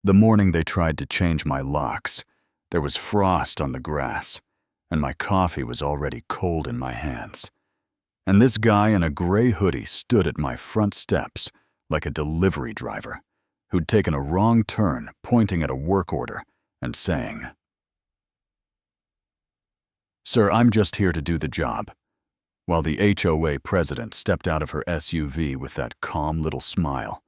The morning they tried to change my locks, there was frost on the grass, and my coffee was already cold in my hands. And this guy in a gray hoodie stood at my front steps like a delivery driver who'd taken a wrong turn, pointing at a work order and saying, "Sir, I'm just here to do the job," while the HOA president stepped out of her SUV with that calm little smile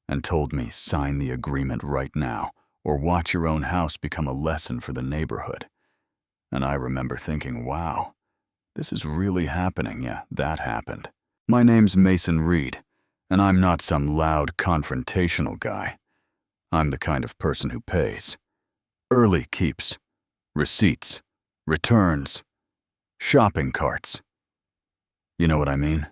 and told me, "Sign the agreement right now, or watch your own house become a lesson for the neighborhood." And I remember thinking, wow, this is really happening. Yeah, that happened. My name's Mason Reed, and I'm not some loud, confrontational guy. I'm the kind of person who pays. Early keeps, receipts, returns, shopping carts. You know what I mean?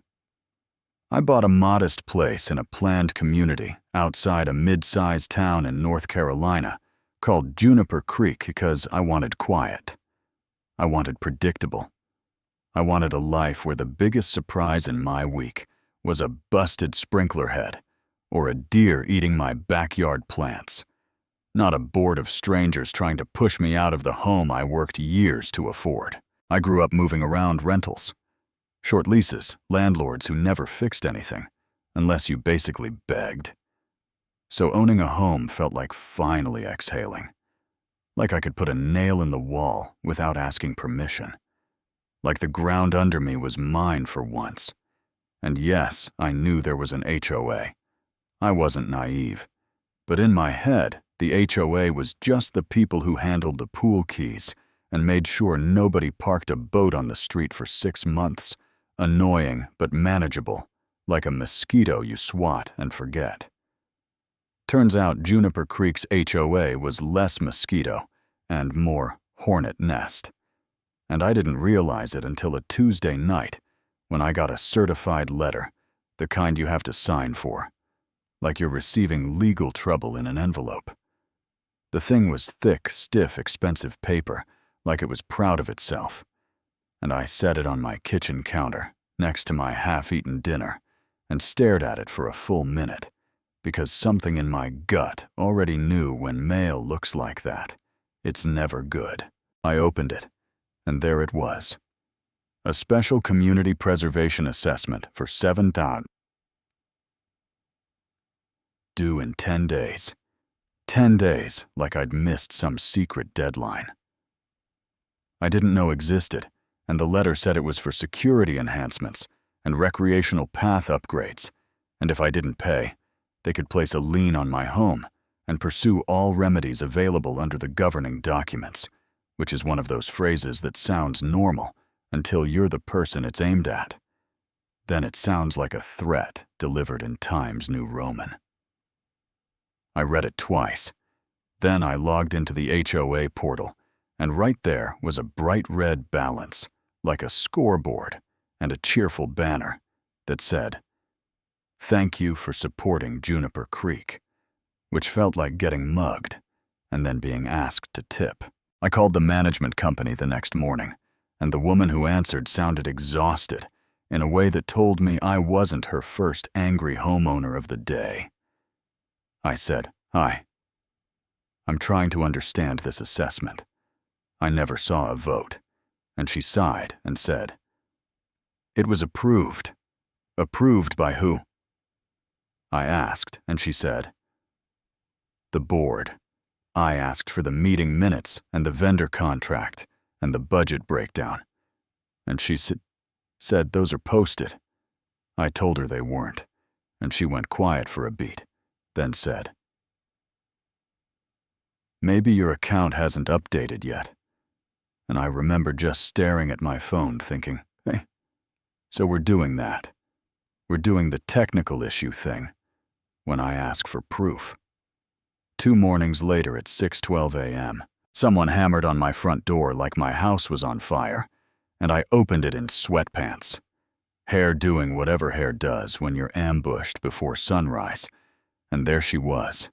I bought a modest place in a planned community outside a mid-sized town in North Carolina called Juniper Creek because I wanted quiet. I wanted predictable. I wanted a life where the biggest surprise in my week was a busted sprinkler head or a deer eating my backyard plants, not a board of strangers trying to push me out of the home I worked years to afford. I grew up moving around rentals. Short leases, landlords who never fixed anything, unless you basically begged. So owning a home felt like finally exhaling. Like I could put a nail in the wall without asking permission. Like the ground under me was mine for once. And yes, I knew there was an HOA. I wasn't naive. But in my head, the HOA was just the people who handled the pool keys and made sure nobody parked a boat on the street for 6 months. Annoying but manageable, like a mosquito you swat and forget. Turns out Juniper Creek's HOA was less mosquito and more hornet nest. And I didn't realize it until a Tuesday night when I got a certified letter, the kind you have to sign for, like you're receiving legal trouble in an envelope. The thing was thick, stiff, expensive paper, like it was proud of itself. And I set it on my kitchen counter, next to my half-eaten dinner, and stared at it for a full minute, because something in my gut already knew when mail looks like that, it's never good. I opened it, and there it was. A special community preservation assessment for $7,000. Due in 10 days. 10 days, like I'd missed some secret deadline. I didn't know existed, and the letter said it was for security enhancements and recreational path upgrades, and if I didn't pay, they could place a lien on my home and pursue all remedies available under the governing documents, which is one of those phrases that sounds normal until you're the person it's aimed at. Then it sounds like a threat delivered in Times New Roman. I read it twice. Then I logged into the HOA portal, and right there was a bright red balance, like a scoreboard, and a cheerful banner that said, "Thank you for supporting Juniper Creek," which felt like getting mugged and then being asked to tip. I called the management company the next morning, and the woman who answered sounded exhausted in a way that told me I wasn't her first angry homeowner of the day. I said, "Hi. I'm trying to understand this assessment. I never saw a vote." And she sighed and said, "It was approved." "Approved by who?" I asked, and she said, "The board. I asked for the meeting minutes and the vendor contract and the budget breakdown." And she said those are posted. I told her they weren't, and she went quiet for a beat, then said, "Maybe your account hasn't updated yet." And I remember just staring at my phone thinking, hey, so we're doing that. We're doing the technical issue thing when I ask for proof. 2 mornings later at 6:12 a.m., someone hammered on my front door like my house was on fire, and I opened it in sweatpants. Hair doing whatever hair does when you're ambushed before sunrise, and there she was,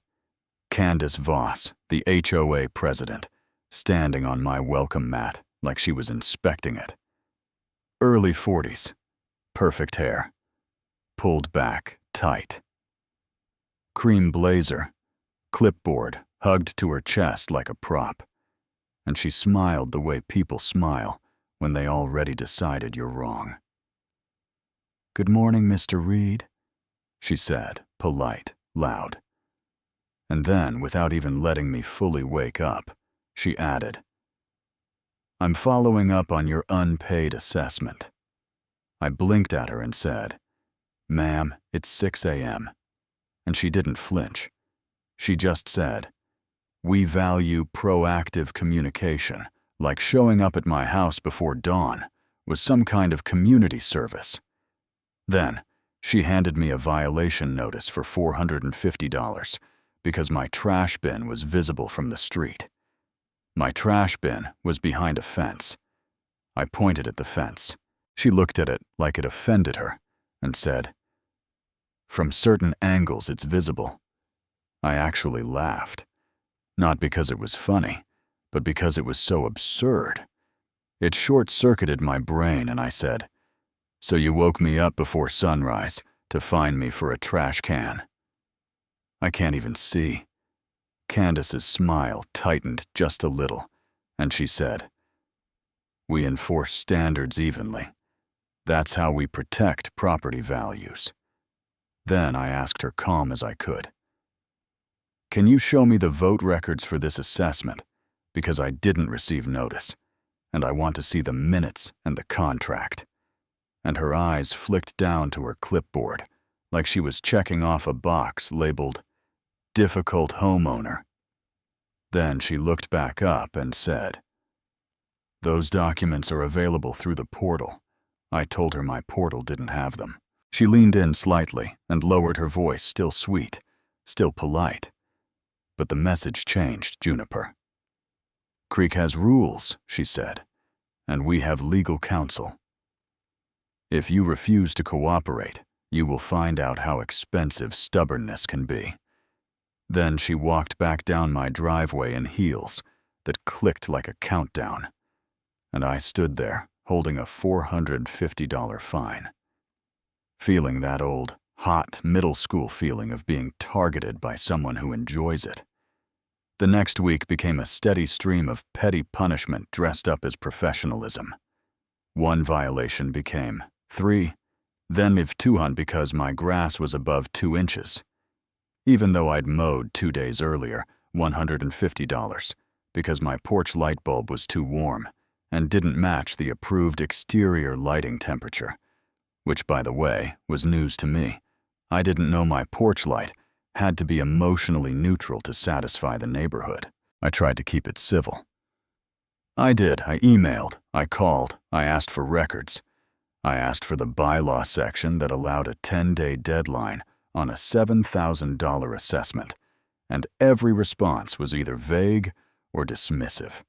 Candace Voss, the HOA president, standing on my welcome mat like she was inspecting it. Early 40s, perfect hair, pulled back tight. Cream blazer, clipboard, hugged to her chest like a prop, and she smiled the way people smile when they already decided you're wrong. "Good morning, Mr. Reed," she said, polite, loud. And then, without even letting me fully wake up, she added, "I'm following up on your unpaid assessment." I blinked at her and said, "Ma'am, it's 6 a.m. And she didn't flinch. She just said, "We value proactive communication, like showing up at my house before dawn was some kind of community service." Then, she handed me a violation notice for $450 because my trash bin was visible from the street. My trash bin was behind a fence. I pointed at the fence. She looked at it like it offended her and said, "From certain angles it's visible." I actually laughed, not because it was funny, but because it was so absurd. It short-circuited my brain and I said, "So you woke me up before sunrise to find me for a trash can?" I can't even see. Candace's smile tightened just a little, and she said, "We enforce standards evenly. That's how we protect property values." Then I asked her calm as I could, "Can you show me the vote records for this assessment? Because I didn't receive notice, and I want to see the minutes and the contract." And her eyes flicked down to her clipboard, like she was checking off a box labeled "Difficult Homeowner." Then she looked back up and said, "Those documents are available through the portal." I told her my portal didn't have them. She leaned in slightly and lowered her voice, still sweet, still polite. But the message changed, Juniper. "Creek has rules," she said, "and we have legal counsel. If you refuse to cooperate, you will find out how expensive stubbornness can be." Then she walked back down my driveway in heels that clicked like a countdown, and I stood there holding a $450 fine, feeling that old, hot middle school feeling of being targeted by someone who enjoys it. The next week became a steady stream of petty punishment dressed up as professionalism. One violation became 3, then if 200 because my grass was above 2 inches. Even though I'd mowed 2 days earlier, $150, because my porch light bulb was too warm and didn't match the approved exterior lighting temperature, which, by the way, was news to me. I didn't know my porch light had to be emotionally neutral to satisfy the neighborhood. I tried to keep it civil. I did. I emailed, I called, I asked for records. I asked for the bylaw section that allowed a 10-day deadline on a $7,000 assessment, and every response was either vague or dismissive.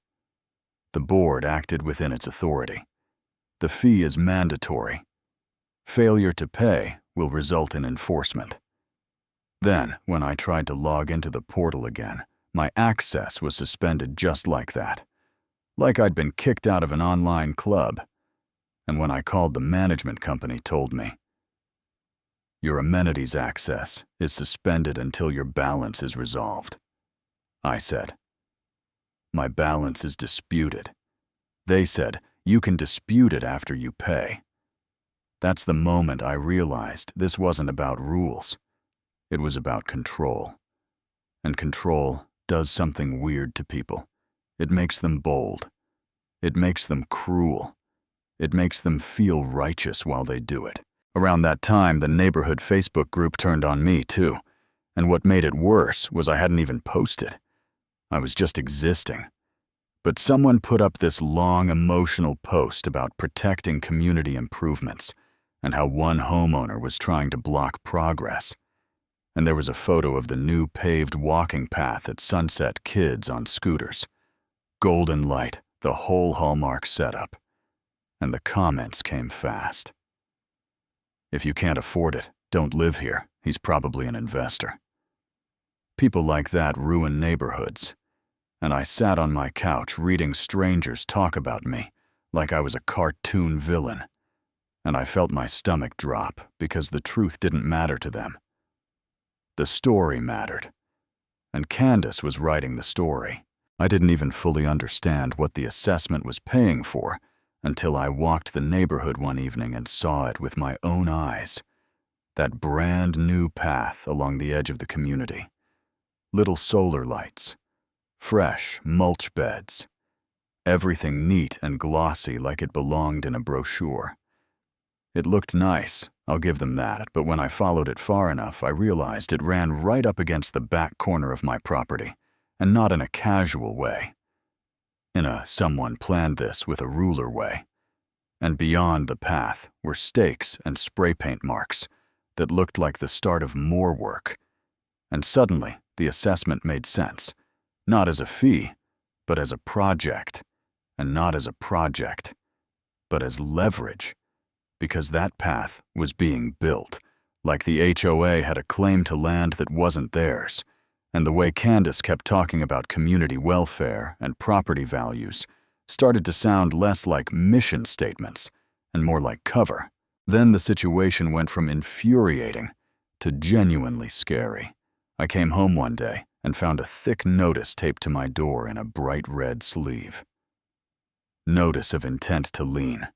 The board acted within its authority. The fee is mandatory. Failure to pay will result in enforcement. Then, when I tried to log into the portal again, my access was suspended just like that, like I'd been kicked out of an online club. And when I called, the management company told me, "Your amenities access is suspended until your balance is resolved." I said, "My balance is disputed." They said, "You can dispute it after you pay." That's the moment I realized this wasn't about rules. It was about control. And control does something weird to people. It makes them bold. It makes them cruel. It makes them feel righteous while they do it. Around that time, the neighborhood Facebook group turned on me, too. And what made it worse was I hadn't even posted. I was just existing. But someone put up this long, emotional post about protecting community improvements and how one homeowner was trying to block progress. And there was a photo of the new paved walking path at Sunset Kids on scooters. Golden light, the whole Hallmark setup. And the comments came fast. "If you can't afford it, don't live here. He's probably an investor." People like that ruin neighborhoods. And I sat on my couch reading strangers talk about me like I was a cartoon villain. And I felt my stomach drop because the truth didn't matter to them. The story mattered. and Candace was writing the story. I didn't even fully understand what the assessment was paying for until I walked the neighborhood one evening and saw it with my own eyes. That brand new path along the edge of the community. Little solar lights, fresh mulch beds, everything neat and glossy like it belonged in a brochure. It looked nice, I'll give them that, but when I followed it far enough, I realized it ran right up against the back corner of my property, and not in a casual way. In a someone planned this with a ruler way. And beyond the path were stakes and spray paint marks that looked like the start of more work. And suddenly, the assessment made sense, not as a fee, but as a project, and not as a project, but as leverage, because that path was being built, like the HOA had a claim to land that wasn't theirs, and the way Candace kept talking about community welfare and property values started to sound less like mission statements and more like cover. Then the situation went from infuriating to genuinely scary. I came home one day and found a thick notice taped to my door in a bright red sleeve. Notice of intent to lien.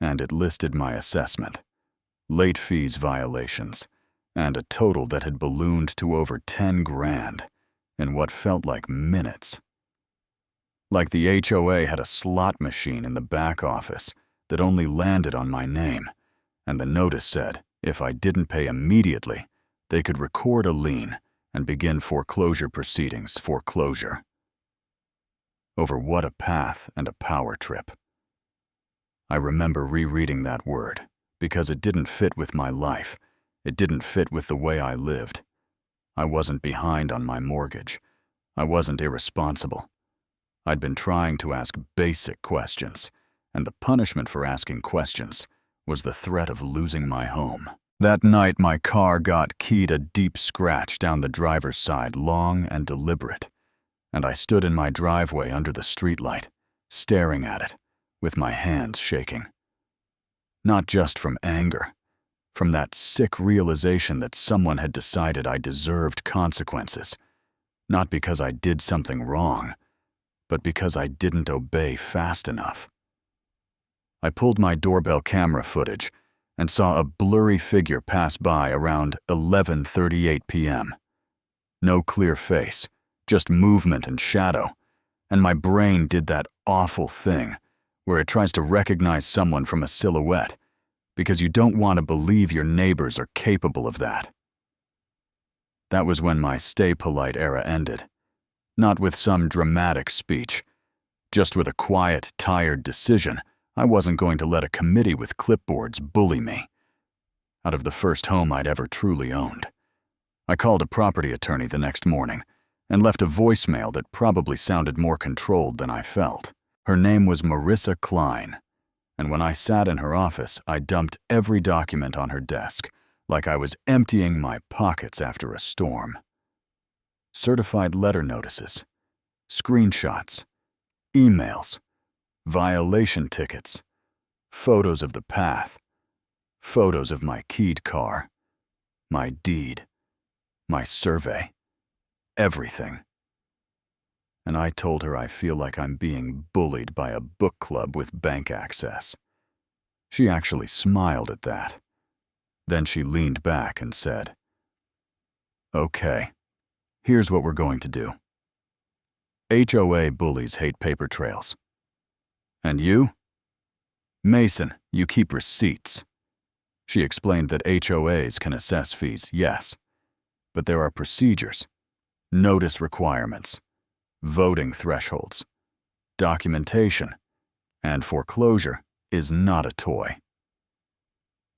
And it listed my assessment, late fees violations, and a total that had ballooned to over 10 grand in what felt like minutes. Like the HOA had a slot machine in the back office that only landed on my name, and the notice said if I didn't pay immediately, they could record a lien and begin foreclosure proceedings. Foreclosure. Over what a path and a power trip. I remember rereading that word because it didn't fit with my life. It didn't fit with the way I lived. I wasn't behind on my mortgage. I wasn't irresponsible. I'd been trying to ask basic questions, and the punishment for asking questions was the threat of losing my home. That night, my car got keyed a deep scratch down the driver's side, long and deliberate, and I stood in my driveway under the streetlight, staring at it, with my hands shaking. Not just from anger, from that sick realization that someone had decided I deserved consequences, not because I did something wrong, but because I didn't obey fast enough. I pulled my doorbell camera footage and saw a blurry figure pass by around 11:38 p.m. No clear face, just movement and shadow, and my brain did that awful thing where it tries to recognize someone from a silhouette because you don't want to believe your neighbors are capable of that. That was when my stay polite era ended, not with some dramatic speech, just with a quiet, tired decision. I wasn't going to let a committee with clipboards bully me out of the first home I'd ever truly owned. I called a property attorney the next morning and left a voicemail that probably sounded more controlled than I felt. Her name was Marissa Klein, and when I sat in her office, I dumped every document on her desk, like I was emptying my pockets after a storm. Certified letter notices, screenshots, emails, violation tickets, photos of the path, photos of my keyed car, my deed, my survey, everything. And I told her I feel like I'm being bullied by a book club with bank access. She actually smiled at that. Then she leaned back and said, "Okay, here's what we're going to do. HOA bullies hate paper trails. And you? Mason, you keep receipts." She explained that HOAs can assess fees, yes, but there are procedures, notice requirements, voting thresholds, documentation, and foreclosure is not a toy.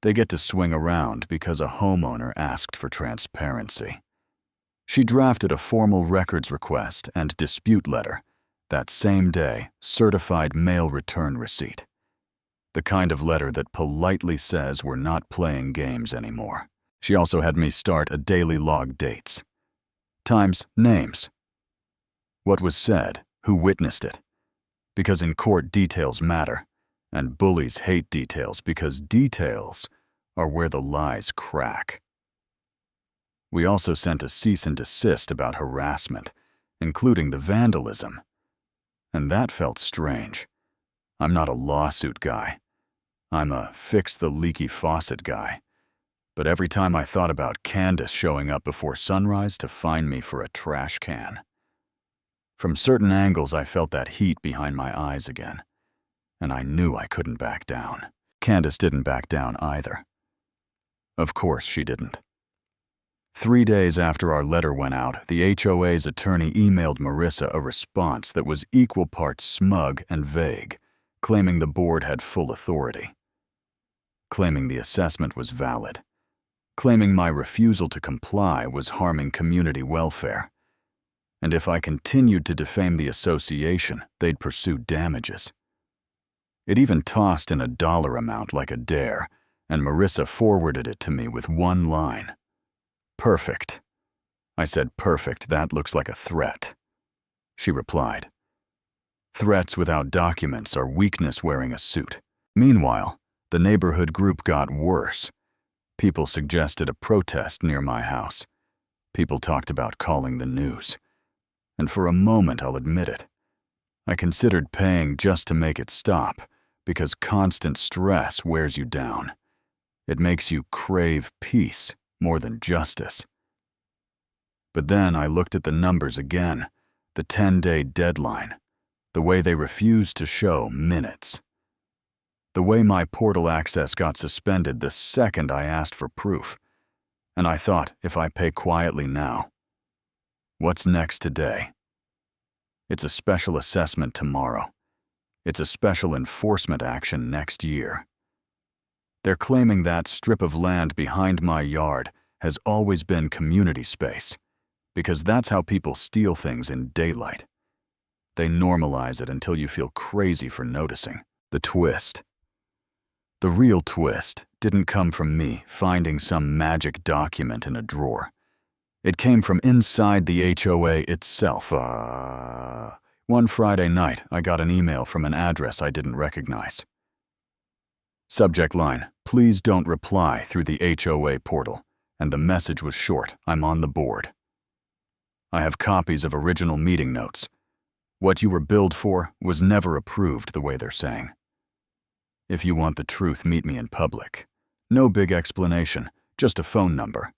They get to swing around because a homeowner asked for transparency. She drafted a formal records request and dispute letter that same day, certified mail return receipt. The kind of letter that politely says we're not playing games anymore. She also had me start a daily log dates. Times, names. What was said, who witnessed it. Because in court details matter, and bullies hate details because details are where the lies crack. We also sent a cease and desist about harassment, including the vandalism. And that felt strange. I'm not a lawsuit guy. I'm a fix the leaky faucet guy. But every time I thought about Candace showing up before sunrise to find me for a trash can. From certain angles, I felt that heat behind my eyes again, and I knew I couldn't back down. Candace didn't back down either. Of course she didn't. 3 days after our letter went out, the HOA's attorney emailed Marissa a response that was equal parts smug and vague, claiming the board had full authority, claiming the assessment was valid, claiming my refusal to comply was harming community welfare, and if I continued to defame the association, they'd pursue damages. It even tossed in a dollar amount like a dare, and Marissa forwarded it to me with one line. "Perfect." I said, "Perfect, that looks like a threat." She replied, "Threats without documents are weakness wearing a suit." Meanwhile, the neighborhood group got worse. People suggested a protest near my house. People talked about calling the news. And for a moment, I'll admit it, I considered paying just to make it stop, because constant stress wears you down. It makes you crave peace more than justice. But then I looked at the numbers again, the 10-day deadline, the way they refused to show minutes, the way my portal access got suspended the second I asked for proof. And I thought, if I pay quietly now, what's next today? It's a special assessment tomorrow. It's a special enforcement action next year. They're claiming that strip of land behind my yard has always been community space, because that's how people steal things in daylight. They normalize it until you feel crazy for noticing. The twist. The real twist didn't come from me finding some magic document in a drawer. It came from inside the HOA itself. One Friday night, I got an email from an address I didn't recognize. Subject line, "Please don't reply through the HOA portal," and the message was short, "I'm on the board." I have copies of original meeting notes. What you were billed for was never approved the way they're saying. If you want the truth, meet me in public. No big explanation, just a phone number.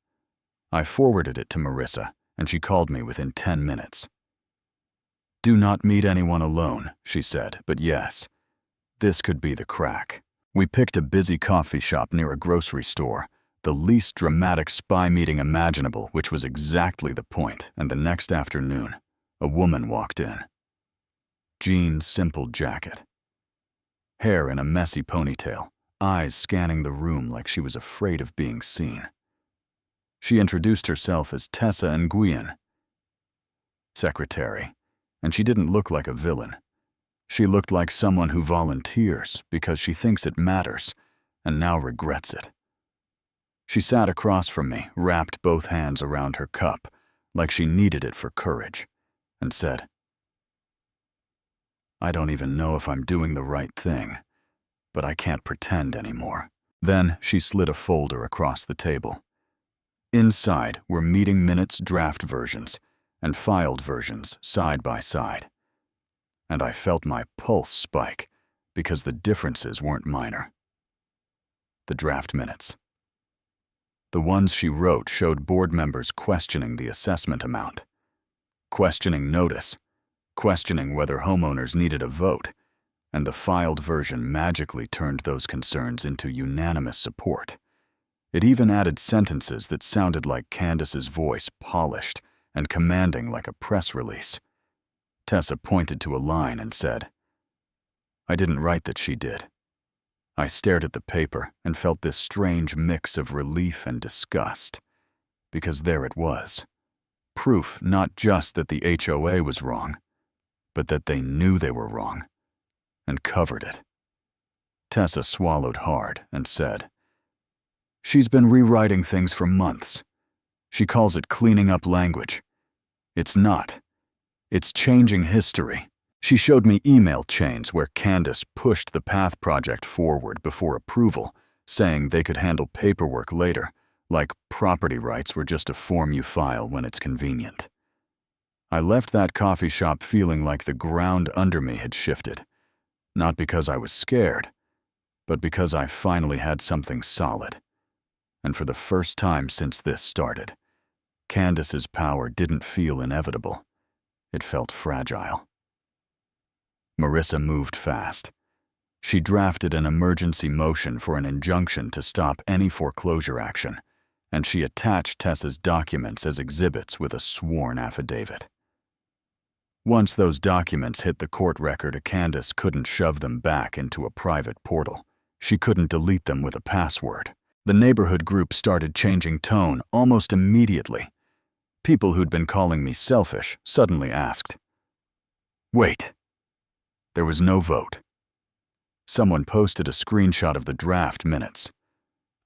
I forwarded it to Marissa, and she called me within 10 minutes. "Do not meet anyone alone," she said, "but yes, this could be the crack." We picked a busy coffee shop near a grocery store, the least dramatic spy meeting imaginable, which was exactly the point, and the next afternoon, a woman walked in. Jeans, simple jacket. Hair in a messy ponytail, eyes scanning the room like she was afraid of being seen. She introduced herself as Tessa Nguyen, secretary, and she didn't look like a villain. She looked like someone who volunteers because she thinks it matters and now regrets it. She sat across from me, wrapped both hands around her cup like she needed it for courage, and said, "I don't even know if I'm doing the right thing, but I can't pretend anymore." Then she slid a folder across the table. Inside were meeting minutes draft versions and filed versions side by side. And I felt my pulse spike because the differences weren't minor. The draft minutes. The ones she wrote showed board members questioning the assessment amount, questioning notice, questioning whether homeowners needed a vote, and the filed version magically turned those concerns into unanimous support. It even added sentences that sounded like Candace's voice, polished and commanding like a press release. Tessa pointed to a line and said, "I didn't write that, she did." I stared at the paper and felt this strange mix of relief and disgust, because there it was. Proof not just that the HOA was wrong, but that they knew they were wrong and covered it. Tessa swallowed hard and said, "She's been rewriting things for months. She calls it cleaning up language. It's not. It's changing history." She showed me email chains where Candace pushed the PATH project forward before approval, saying they could handle paperwork later, like property rights were just a form you file when it's convenient. I left that coffee shop feeling like the ground under me had shifted, not because I was scared, but because I finally had something solid. And for the first time since this started, Candace's power didn't feel inevitable. It felt fragile. Marissa moved fast. She drafted an emergency motion for an injunction to stop any foreclosure action, and she attached Tessa's documents as exhibits with a sworn affidavit. Once those documents hit the court record, Candace couldn't shove them back into a private portal. She couldn't delete them with a password. The neighborhood group started changing tone almost immediately. People who'd been calling me selfish suddenly asked, "Wait." There was no vote. Someone posted a screenshot of the draft minutes.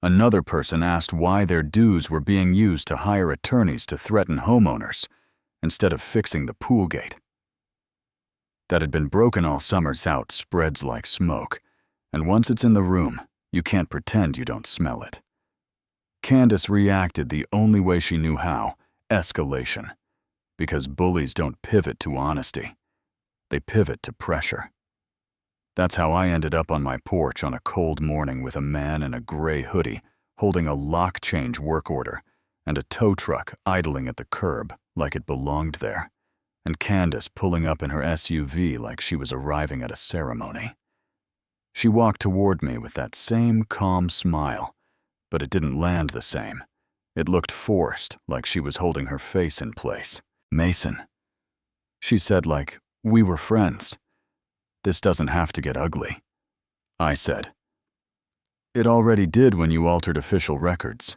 Another person asked why their dues were being used to hire attorneys to threaten homeowners instead of fixing the pool gate. That had been broken all summer's out spreads like smoke, and once it's in the room, you can't pretend you don't smell it. Candace reacted the only way she knew how, escalation, because bullies don't pivot to honesty. They pivot to pressure. That's how I ended up on my porch on a cold morning with a man in a gray hoodie holding a lock change work order and a tow truck idling at the curb like it belonged there, and Candace pulling up in her SUV like she was arriving at a ceremony. She walked toward me with that same calm smile, but it didn't land the same. It looked forced, like she was holding her face in place. "Mason," she said, like we were friends. "This doesn't have to get ugly." I said, "It already did when you altered official records."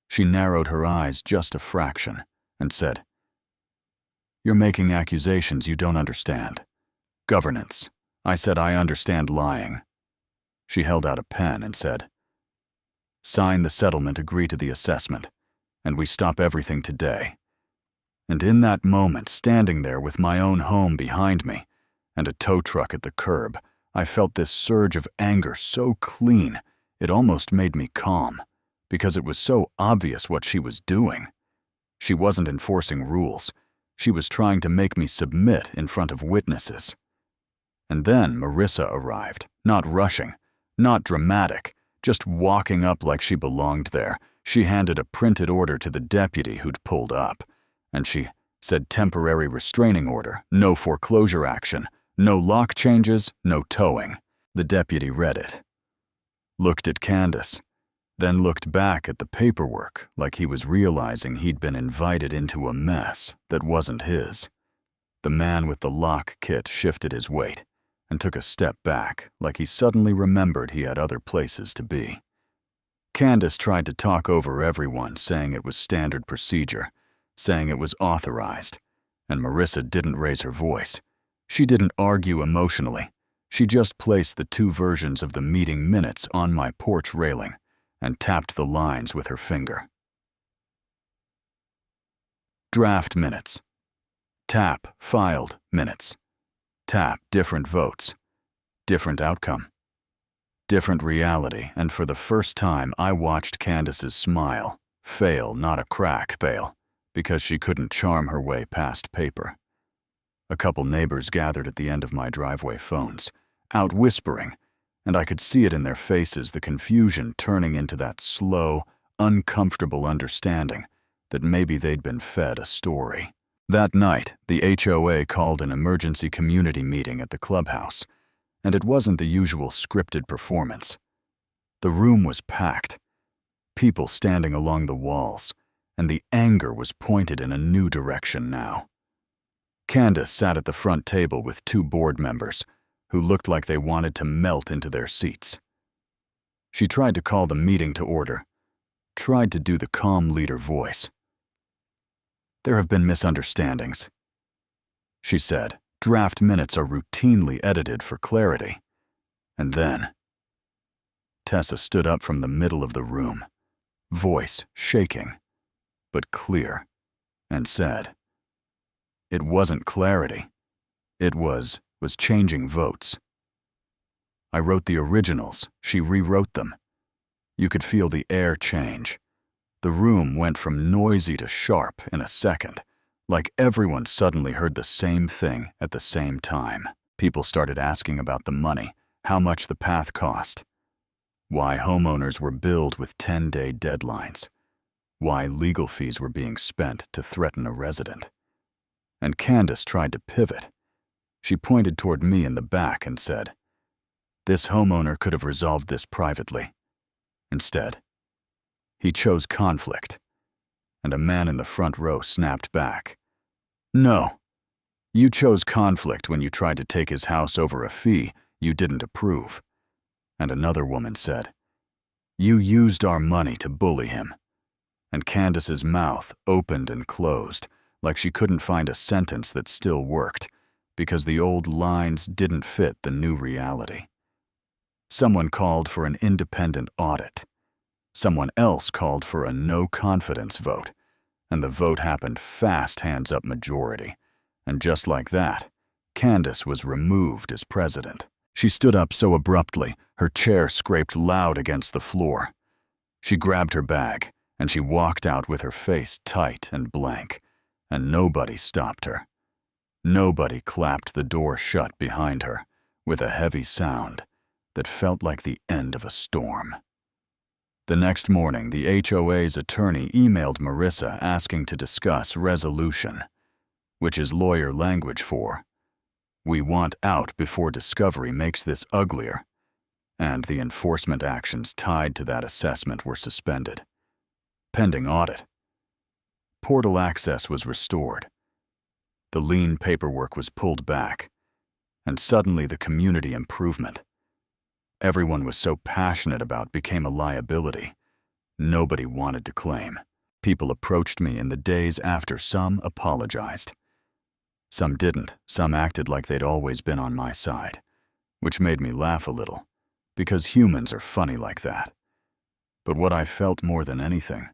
She narrowed her eyes just a fraction and said, "You're making accusations you don't understand. Governance." I said, "I understand lying." She held out a pen and said, "Sign the settlement, agree to the assessment, and we stop everything today." And in that moment, standing there with my own home behind me and a tow truck at the curb, I felt this surge of anger so clean it almost made me calm, because it was so obvious what she was doing. She wasn't enforcing rules. She was trying to make me submit in front of witnesses. And then Marissa arrived, not rushing, not dramatic, just walking up like she belonged there. She handed a printed order to the deputy who'd pulled up, and she said temporary restraining order, no foreclosure action, no lock changes, no towing. The deputy read it, looked at Candace, then looked back at the paperwork like he was realizing he'd been invited into a mess that wasn't his. The man with the lock kit shifted his weight and took a step back like he suddenly remembered he had other places to be. Candace tried to talk over everyone, saying it was standard procedure, saying it was authorized, and Marissa didn't raise her voice. She didn't argue emotionally. She just placed the two versions of the meeting minutes on my porch railing and tapped the lines with her finger. Draft minutes. Tap, filed minutes. Tap, different votes. Different outcome. Different reality, and for the first time I watched Candace's smile fail, not a crack fail, because she couldn't charm her way past paper. A couple neighbors gathered at the end of my driveway, phones, out whispering, and I could see it in their faces, the confusion turning into that slow, uncomfortable understanding that maybe they'd been fed a story. That night, the HOA called an emergency community meeting at the clubhouse, and it wasn't the usual scripted performance. The room was packed, people standing along the walls, and the anger was pointed in a new direction now. Candace sat at the front table with two board members who looked like they wanted to melt into their seats. She tried to call the meeting to order, tried to do the calm leader voice. "There have been misunderstandings," she said. "Draft minutes are routinely edited for clarity." And then Tessa stood up from the middle of the room, voice shaking, but clear, and said, "It wasn't clarity. It was changing votes. I wrote the originals, she rewrote them. You could feel the air change, The room went from noisy to sharp in a second, like everyone suddenly heard the same thing at the same time. People started asking about the money, how much the path cost, why homeowners were billed with 10-day deadlines, why legal fees were being spent to threaten a resident. And Candace tried to pivot. She pointed toward me in the back and said, "This homeowner could have resolved this privately." Instead, he chose conflict, and a man in the front row snapped back, "No, you chose conflict when you tried to take his house over a fee you didn't approve." And another woman said, "You used our money to bully him." And Candace's mouth opened and closed like she couldn't find a sentence that still worked because the old lines didn't fit the new reality. Someone called for an independent audit. Someone else called for a no-confidence vote, and the vote happened fast hands-up majority. And just like that, Candace was removed as president. She stood up so abruptly, her chair scraped loud against the floor. She grabbed her bag, and she walked out with her face tight and blank, and nobody stopped her. Nobody clapped the door shut behind her with a heavy sound that felt like the end of a storm. The next morning, the HOA's attorney emailed Marissa asking to discuss resolution, which is lawyer language for, "We want out before discovery makes this uglier," and the enforcement actions tied to that assessment were suspended. Pending audit. Portal access was restored. The lien paperwork was pulled back, and suddenly the community improvement everyone was so passionate about became a liability nobody wanted to claim. People approached me in the days after. Some apologized. Some didn't. Some acted like they'd always been on my side, which made me laugh a little, because humans are funny like that. But what I felt more than anything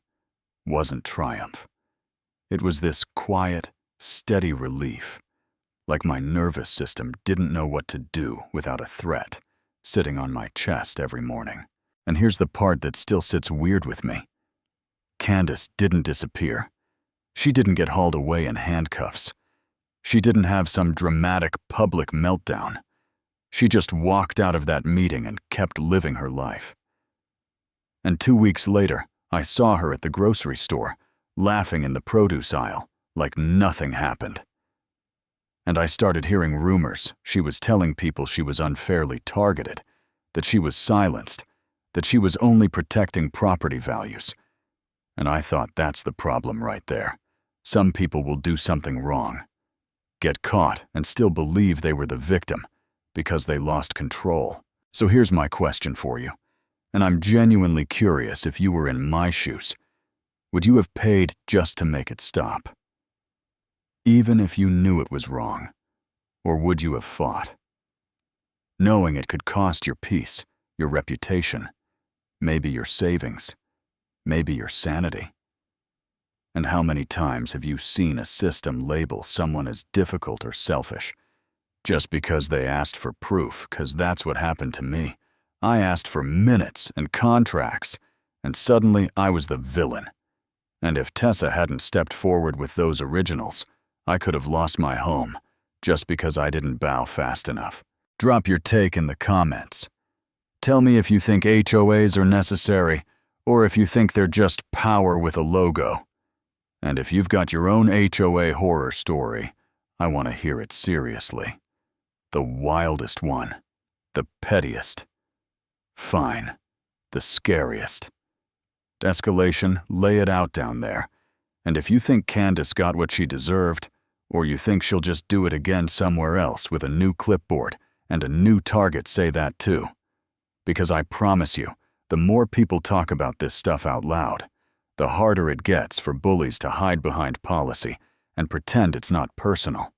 wasn't triumph. It was this quiet, steady relief, like my nervous system didn't know what to do without a threat sitting on my chest every morning. And here's the part that still sits weird with me. Candace didn't disappear. She didn't get hauled away in handcuffs. She didn't have some dramatic public meltdown. She just walked out of that meeting and kept living her life. And 2 weeks later, I saw her at the grocery store, laughing in the produce aisle, like nothing happened. And I started hearing rumors she was telling people she was unfairly targeted, that she was silenced, that she was only protecting property values. And I thought that's the problem right there. Some people will do something wrong, get caught, and still believe they were the victim because they lost control. So here's my question for you, and I'm genuinely curious if you were in my shoes. Would you have paid just to make it stop? Even if you knew it was wrong, or would you have fought? Knowing it could cost your peace, your reputation, maybe your savings, maybe your sanity. And how many times have you seen a system label someone as difficult or selfish just because they asked for proof? Because that's what happened to me. I asked for minutes and contracts, and suddenly I was the villain. And if Tessa hadn't stepped forward with those originals, I could have lost my home just because I didn't bow fast enough. Drop your take in the comments. Tell me if you think HOAs are necessary, or if you think they're just power with a logo. And if you've got your own HOA horror story, I want to hear it seriously. The wildest one, the pettiest. Fine, the scariest. Escalation, lay it out down there. And if you think Candace got what she deserved, or you think she'll just do it again somewhere else with a new clipboard and a new target, say that too. Because I promise you, the more people talk about this stuff out loud, the harder it gets for bullies to hide behind policy and pretend it's not personal.